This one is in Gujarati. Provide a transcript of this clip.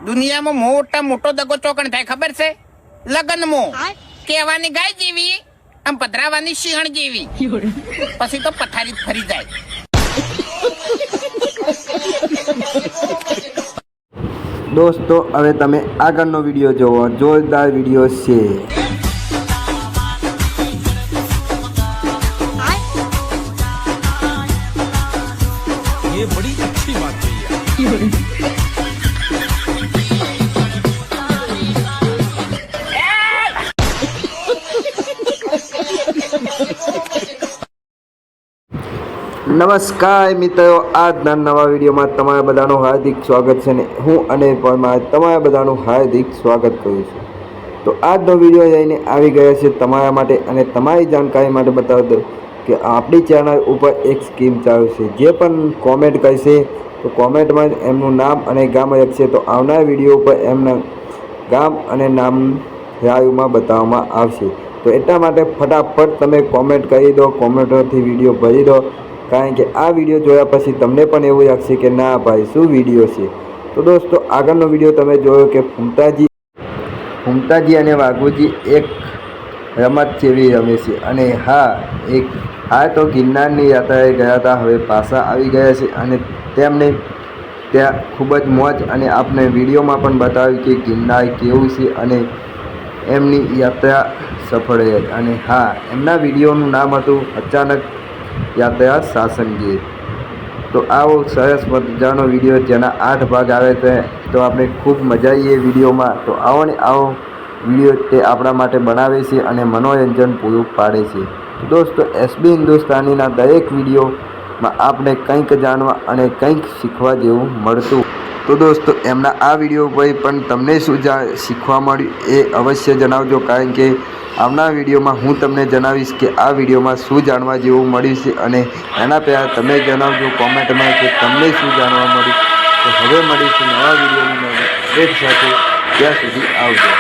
દુનિયામાં મોટા મોટો દગો ચોકણ થાય ખબર છે? લગનમાં કહેવાની ગાય જેવી આમ પધરાવાની સિંહણ જેવી, પછી તો પથારી ફરી જાય. દોસ્તો હવે તમે આગળનો વિડીયો જોવો, જોરદાર વિડીયો છે. ये बड़ी अच्छी बात है. નમસ્કાર મિત્રો, આજના નવા વિડીયોમાં તમારા બધાનું હાર્દિક સ્વાગત છે ને હું અને પરમાર તમારા બધાનું હાર્દિક સ્વાગત કરું છું. તો આજનો વિડીયો લઈને આવી ગયા છે તમારા માટે અને તમારી જાણકારી માટે બતાવી દઉં કે આપણી ચેનલ ઉપર એક સ્કીમ ચાલુ છે. જે પણ કોમેન્ટ કરશે તો કોમેન્ટમાં એમનું નામ અને ગામ લખશે તો આવનાર વિડીયો ઉપર એમના ગામ અને નામ લાઈવમાં બતાવવામાં આવશે. તો એટલા માટે ફટાફટ તમે કોમેન્ટ કરી દો, કોમેન્ટોથી વિડીયો ભરી દો, કારણ કે આ વિડીયો જોયા પછી તમને પણ એવું લાગશે કે ના ભાઈ શું વિડીયો છે. તો દોસ્તો આગળનો વિડીયો તમે જોયો કે ફૂમતાજી અને વાઘુજી એક રમત જેવી રમે છે. અને હા તો ગિરનારની યાત્રાએ ગયા હતા, હવે પાછા આવી ગયા છે અને તેમને ત્યાં ખૂબ જ મોજ અને આપણે વિડીયોમાં પણ બતાવ્યું કે ગિરનાર કેવું છે અને એમની યાત્રા સફળ રહી. અને હા, એમના વિડીયોનું નામ હતું અચાનક યાત્રા સાસણગીર. તો આવો સરસ મજાનો વિડીયો જેના 8 ભાગ આવે છે, તો આપણે ખૂબ મજા આવીએ વિડીયોમાં. તો આવો ને આવો વિડીયો તે આપણા માટે બનાવે છે અને મનોરંજન પૂરું પાડે છે. તો દોસ્તો એસબી હિન્દુસ્તાનીના દરેક વિડીયોમાં આપણે કંઈક જાણવા અને કંઈક શીખવા જેવું મળતું. તો દોસ્તો એમના આ વિડીયો પર પણ તમને શું શીખવા મળ્યું એ અવશ્ય જણાવજો, કારણ કે આવનાર વિડીયોમાં હું તમને જણાવીશ કે આ વિડીયોમાં શું જાણવા જેવું મળ્યું છે. અને એના પહેલાં તમે જણાવજો કોમેન્ટમાં કે તમને શું જાણવા મળ્યું. તો હવે મળીશું નવા વિડીયોની એક સાથે. ત્યાં સુધી આવજો.